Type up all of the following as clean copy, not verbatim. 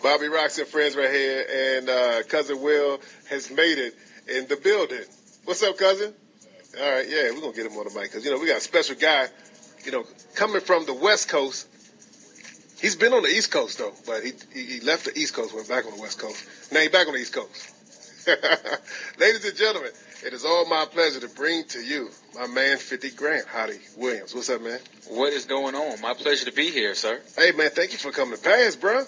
Bobby Roxx and friends right here, and Cousin Will has made it in the building. What's up, cousin? All right, yeah, we're going to get him on the mic because, we got a special guy, coming from the West Coast. He's been on the East Coast, though, but he left the East Coast, went back on the West Coast. Now he's back on the East Coast. Ladies and gentlemen, it is all my pleasure to bring to you my man 50 Grant, Hottie Williams. What's up, man? What is going on? My pleasure to be here, sir. Hey, man, thank you for coming past, bro.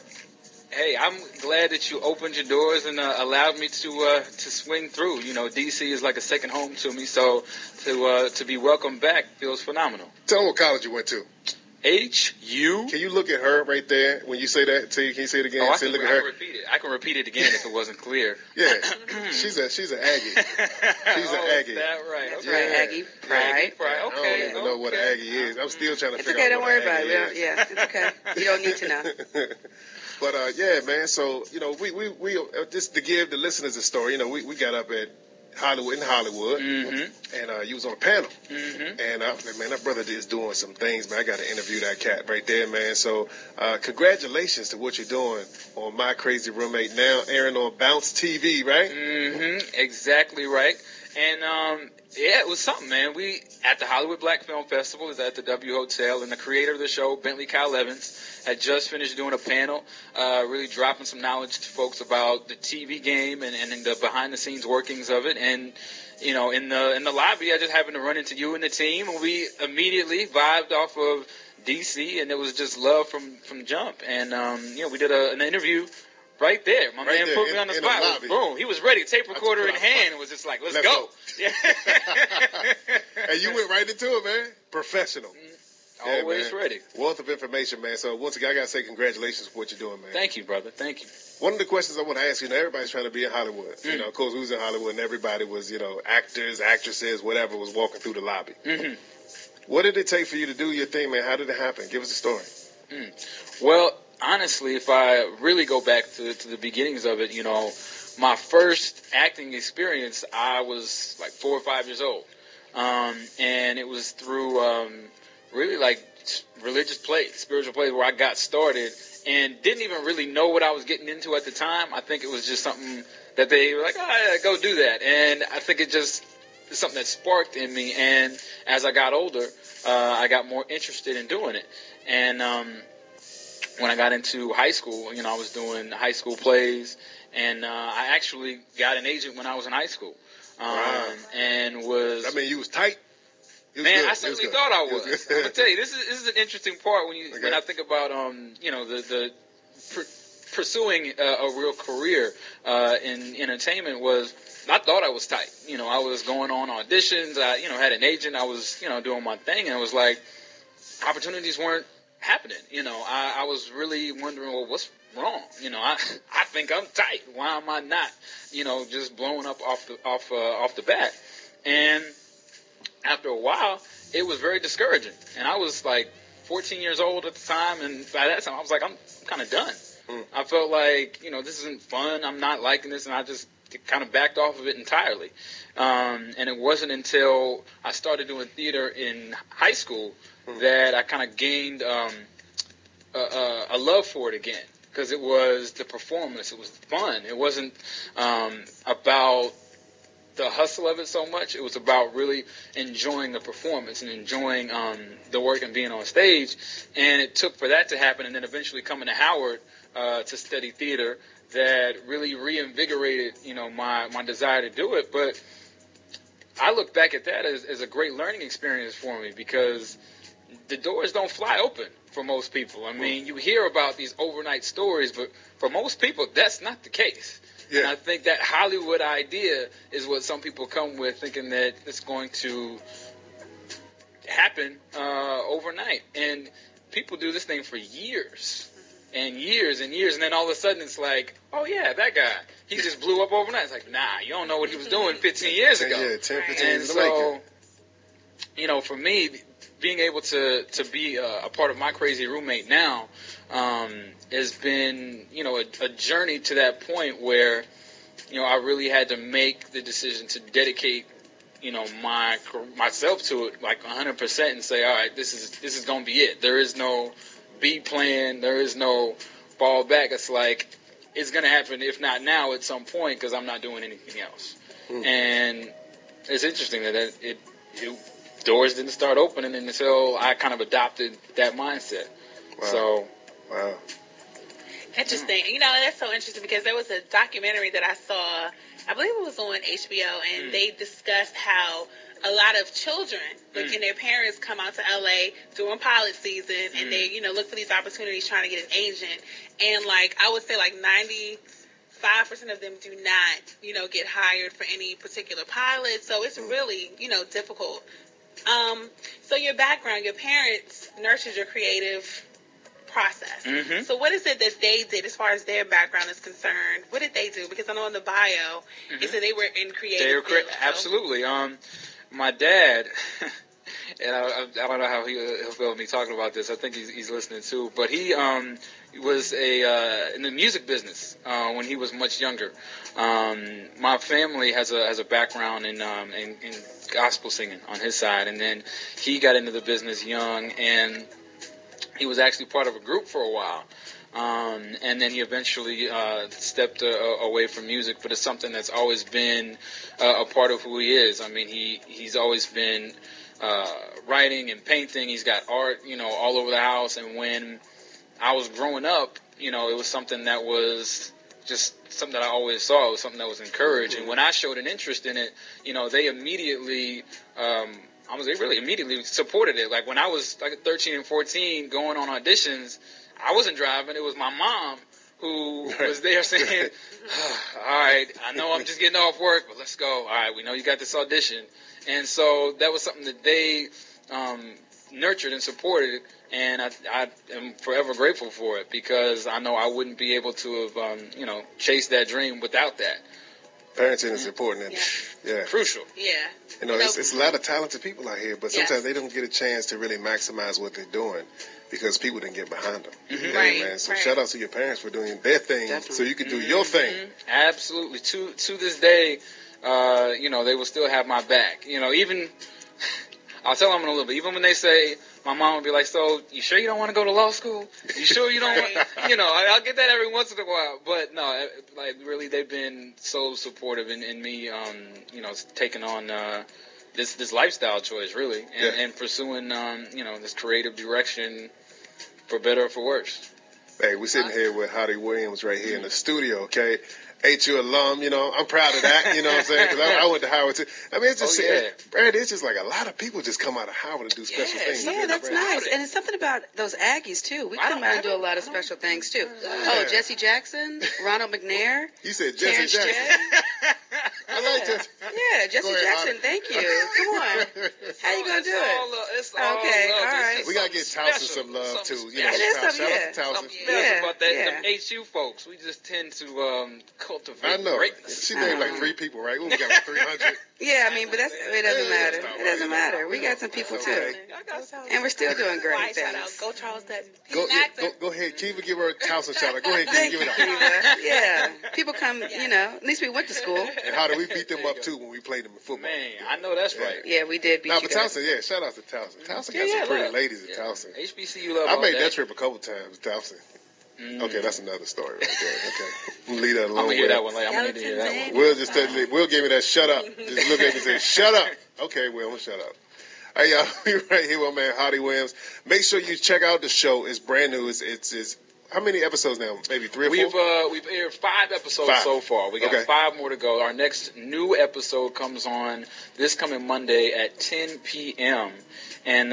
Hey, I'm glad that you opened your doors and allowed me to swing through. D.C. is like a second home to me, so to be welcomed back feels phenomenal. Tell them what college you went to. HU. Can you look at her right there when you say that? Can you say it again? Oh, look at her. I can repeat it again if it wasn't clear. Yeah, she's an Aggie. She's an Aggie. Is that right? That's Okay. right, Aggie. Pride. Okay. I don't even know what an Aggie is. I'm still trying to It's figure okay, out don't what worry an about Aggie it. is. Yeah, it's okay. You don't need to know. But yeah, man. So we just to give the listeners a story. We got up at Hollywood, and you was on a panel. And man, that brother is doing some things, man. I got to interview that cat right there, man. So congratulations to what you're doing on My Crazy Roommate, now airing on Bounce TV, right? Exactly right. And yeah, it was something, man. We at the Hollywood Black Film Festival is at the W Hotel, and the creator of the show, Bentley Kyle Evans, had just finished doing a panel, really dropping some knowledge to folks about the TV game and the behind the scenes workings of it. And in the lobby, I just happened to run into you and the team, and we immediately vibed off of DC, and it was just love from jump. And we did an interview. Right there. My man put me on the spot. Boom. He was ready. Tape recorder in hand and was just like, let's go. Yeah. And you went right into it, man. Professional. Always ready. Wealth of information, man. So once again, I got to say congratulations for what you're doing, man. Thank you, brother. Thank you. One of the questions I want to ask you, everybody's trying to be in Hollywood. Of course, we was in Hollywood and everybody was, actors, actresses, whatever was walking through the lobby. What did it take for you to do your thing, man? How did it happen? Give us a story. Well, honestly, if I really go back to the beginnings of it, my first acting experience, I was like 4 or 5 years old. And it was through really like religious plays, spiritual plays, where I got started and didn't even really know what I was getting into at the time. I think it was just something that they were like, go do that. And I think it just is something that sparked in me. And as I got older, I got more interested in doing it. And when I got into high school, I was doing high school plays, and I actually got an agent when I was in high school. And was... I mean, you was tight? Man, I certainly thought I was. I'm going to tell you, this is an interesting part when I think about, pursuing a real career in entertainment was... I thought I was tight. I was going on auditions. I, had an agent. I was, doing my thing, and it was like opportunities weren't happening. I was really wondering, well, what's wrong? I think I'm tight. Why am I not, just blowing up off the bat? And after a while, it was very discouraging. And I was like 14 years old at the time, and by that time, I was like, I'm kind of done. I felt like, this isn't fun. I'm not liking this, and I just kind of backed off of it entirely. And it wasn't until I started doing theater in high school that I kind of gained a love for it again, because it was the performance. It was fun. It wasn't about the hustle of it so much. It was about really enjoying the performance and enjoying the work and being on stage. And it took for that to happen, and then eventually coming to Howard to study theater, that really reinvigorated, my desire to do it. But I look back at that as a great learning experience for me, because the doors don't fly open for most people. I mean, you hear about these overnight stories, but for most people, that's not the case. Yeah. And I think that Hollywood idea is what some people come with, thinking that it's going to happen overnight. And people do this thing for years and years and years, and then all of a sudden it's like, oh yeah, that guy, he just blew up overnight. It's like, nah, you don't know what he was doing 15 years ago. Yeah, 10, 15 and years so, for me, being able to be a part of My Crazy Roommate now has been, a journey to that point where, I really had to make the decision to dedicate, myself to it like 100% and say, all right, this is going to be it. There is no B plan. There is no fall back. It's like, it's going to happen, if not now, at some point, because I'm not doing anything else. And it's interesting that it doors didn't start opening until I kind of adopted that mindset. Wow. So, wow. Interesting. You know, that's so interesting because there was a documentary that I saw, I believe it was on HBO, and they discussed how a lot of children, like, and their parents come out to LA during pilot season, and they, you know, look for these opportunities trying to get an agent. And, like, I would say, like, 95% of them do not, you know, get hired for any particular pilot. So it's really, you know, difficult. So your background, your parents nurtured your creative process. So what is it that they did as far as their background is concerned? What did they do? Because I know in the bio, it said they were in creative. They were absolutely. My dad, and I don't know how he'll feel me talking about this. I think he's listening too. But he was in the music business when he was much younger. My family has a background in gospel singing on his side, and then he got into the business young, and he was actually part of a group for a while. And then he eventually stepped away from music, but it's something that's always been a part of who he is. I mean, he's always been writing and painting. He's got art, you know, all over the house. And when I was growing up, you know, it was something that was just something that I always saw. It was something that was encouraged. And when I showed an interest in it, you know, they immediately they really immediately supported it. Like when I was like 13 and 14 going on auditions, I wasn't driving. It was my mom who was there saying, all right, I know I'm just getting off work, but let's go. All right, we know you got this audition. And so that was something that they nurtured and supported, and I am forever grateful for it because I know I wouldn't be able to have, chased that dream without that. Parenting is important. And, crucial. Yeah. You know, it's a lot of talented people out here, but sometimes they don't get a chance to really maximize what they're doing because people didn't get behind them. Man. So shout out to your parents for doing their thing so you can do your thing. Absolutely. To this day, they will still have my back. You know, even I'll tell them in a little bit. Even when they say, my mom would be like, so, you sure you don't want to go to law school? You sure you don't want, I'll get that every once in a while. But no, like really they've been so supportive in me, taking on this lifestyle choice, really, and pursuing, this creative direction for better or for worse. Hey, we're sitting here with Hottie Williams right here in the studio, okay? HU alum, I'm proud of that, you know what I'm saying? Because I went to Howard too. I mean, it's just, Brad, it's just like a lot of people just come out of Howard and do special things. Yeah, that's nice. And it's something about those Aggies, too. We come out and do a lot of special things, too. Oh, Jesse Jackson, Ronald McNair. You said Jesse Jackson. I like Jesse. Yeah, Jesse Jackson, thank you. Come on. How you going to do it? It's all okay, love. all right. We got to get Towson some love, too. It is something, shout out to Something special about that. Them HU folks, we just tend to cultivate greatness. She named like 3 people, right? We got like 300. Yeah, I mean, but it doesn't matter. It doesn't matter. We got some people, too. And we're still doing great things. Go Charles Dutton. Go ahead. Kiva, give her a Towson shout out. Go ahead, give it up. Yeah. People come, at least we went to school. And how did we beat them up, too, when we played them in football? Man, I know that's right. Yeah, we did beat but Towson, shout out to Towson. Towson got some pretty ladies at Towson. HBCU love I made that trip a couple times, Towson. Okay, that's another story right there. Okay, we'll leave that alone. I'm gonna hear that one later. I'm gonna need to hear that one. Will just Will give me that shut up. Just look at me and say, shut up. Okay, Will, I'm gonna shut up. Hey, y'all, we're right here with my man Hottie Williams. Make sure you check out the show. It's brand new. It's how many episodes now? Maybe 3 or 4? We've aired 5 episodes so far. We got 5 more to go. Our next new episode comes on this coming Monday at 10 p.m. And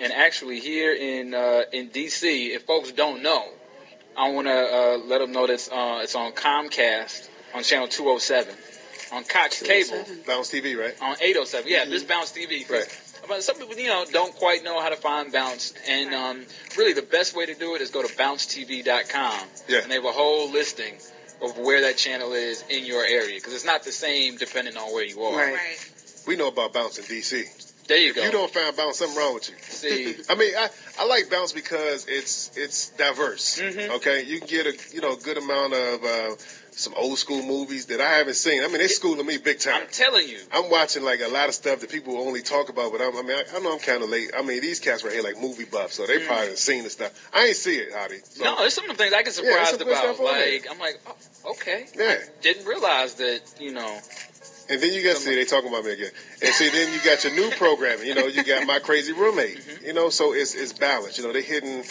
actually here in D.C., if folks don't know, I want to let them know that it's on Comcast on channel 207, on Cox Cable. Bounce TV, right? On 807. Yeah, this Bounce TV. Right. But some people, don't quite know how to find Bounce. And really the best way to do it is go to bouncetv.com. Yeah. And they have a whole listing of where that channel is in your area. Because it's not the same depending on where you are. Right. We know about Bounce in D.C. There you go. If you don't find bounce, something wrong with you. See, I mean, I like bounce because it's diverse. Mm-hmm. Okay, you can get a good amount of some old school movies that I haven't seen. I mean, it's schooling me big time. I'm telling you. I'm watching like a lot of stuff that people only talk about, but I know I'm kind of late. I mean, these cats right here like movie buffs, so they probably have seen the stuff. I ain't see it, Hottie. So. No, there's some of the things I get surprised about. Like, I'm like, oh, okay. Yeah. I didn't realize that, And then you got, see, they talking about me again. And see, then you got your new programming. You got My Crazy Roommate. Mm-hmm. So it's balanced. They're hitting,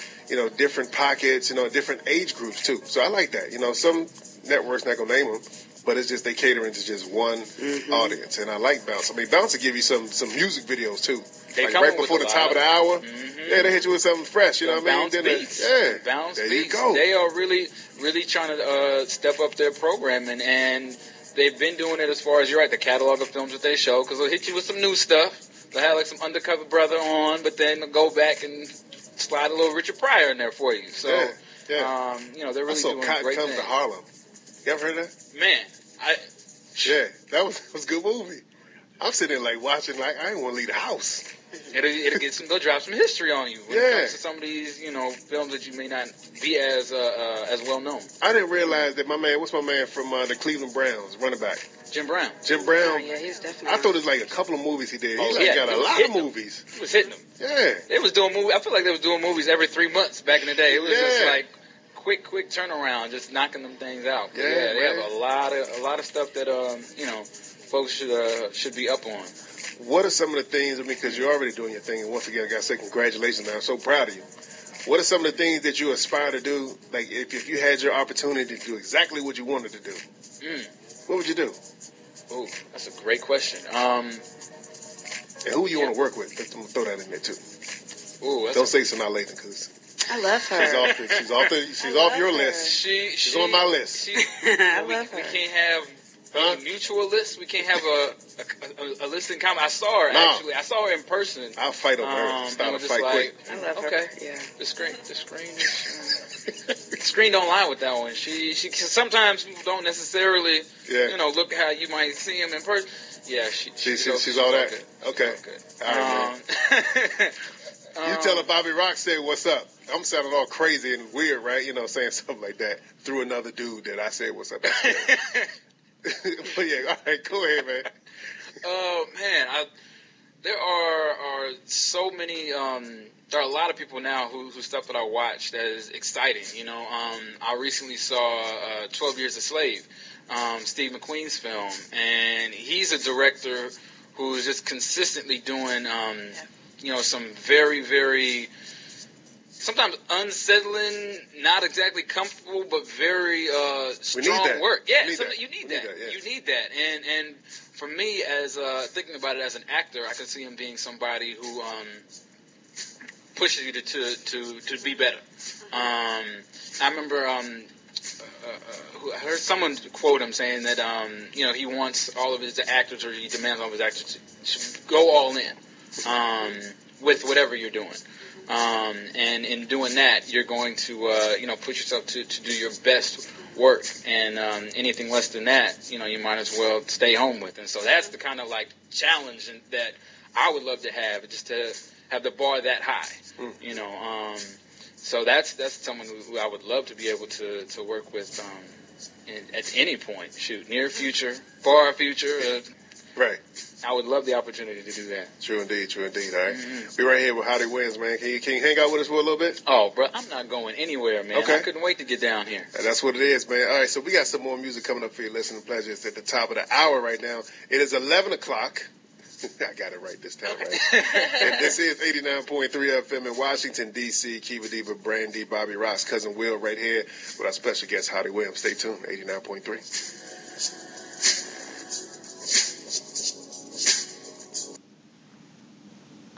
different pockets, different age groups too. So I like that. Some networks, not gonna name them, but it's just they catering to just one audience. And I like bounce. I mean, bounce will give you some music videos too. They like come right before the top of the hour. Mm-hmm. Yeah, they hit you with something fresh. You know what I mean? Bounce beats. Yeah, bounce there beats. You go. They are really, really trying to step up their programming, and they've been doing it as far as, you're right, the catalog of films that they show, because they'll hit you with some new stuff. They'll have like some Undercover Brother on, but then they'll go back and slide a little Richard Pryor in there for you. So, yeah. They're really doing Cotton great Comes things. to Harlem. You ever heard of that? Man, Yeah, that was a good movie. I'm sitting there like watching, like I didn't want to leave the house. It'll drop some history on you when it comes to some of these, films that you may not be as well known. I didn't realize that what's my man from the Cleveland Browns, running back? Jim Brown. Jim Brown. Oh, yeah, he's definitely. I thought it was like a couple of movies he did. Oh, He got a lot of them. movies. He was hitting them. Yeah. They was doing movies. I feel like they was doing movies every 3 months back in the day. It was just like quick turnaround, just knocking them things out. Yeah, they have a lot of stuff that folks should be up on. What are some of the things, because you're already doing your thing, and once again, I got to say congratulations, man. I'm so proud of you. What are some of the things that you aspire to do? Like, if you had your opportunity to do exactly what you wanted to do, what would you do? Oh, that's a great question. And who you want to work with? I'm going to throw that in there, too. Ooh, don't say Sanaa Lathan, because I love her. She's off your list. She's on my list. I love her. We can't have a mutual list. We can't have a list in common. I saw her, actually. I saw her in person. I'll fight over her. Start a fight quick. I love her. Okay. Yeah. The screen the screen don't lie with that one. She sometimes people don't necessarily look how you might see him in person. Yeah, she's all that. Okay. All right, you tell her Bobby Roxx said what's up. I'm sounding all crazy and weird, right? Saying something like that through another dude that I said what's up. But yeah, all right, go ahead, man. Oh man, there are so many. There are a lot of people now whose stuff that I watch that is exciting. I recently saw 12 Years a Slave, Steve McQueen's film, and he's a director who's just consistently doing some very, very sometimes unsettling, not exactly comfortable, but very strong work. Yeah, you need that. You need that. And for me, as thinking about it as an actor, I can see him being somebody who pushes you to be better. I remember I heard someone quote him saying that he wants all of his actors, or he demands all of his actors to go all in with whatever you're doing. And in doing that, you're going to, push yourself to do your best work. And anything less than that, you might as well stay home with. And so that's the kind of like challenge that I would love to have, just to have the bar that high. So that's someone who I would love to be able to work with at any point. Shoot, near future, far future. Right. I would love the opportunity to do that. True indeed. All right. We're right here with Hottie Williams, man. Can you hang out with us for a little bit? Oh, bro, I'm not going anywhere, man. Okay. I couldn't wait to get down here. That's what it is, man. All right, so we got some more music coming up for your listening pleasure. It's at the top of the hour right now. It is 11 o'clock. I got it right this time, right? And this is 89.3 FM in Washington, D.C. Kiva Diva, Brandy, Bobby Roxx, Cousin Will right here with our special guest, Hottie Williams. Stay tuned, 89.3.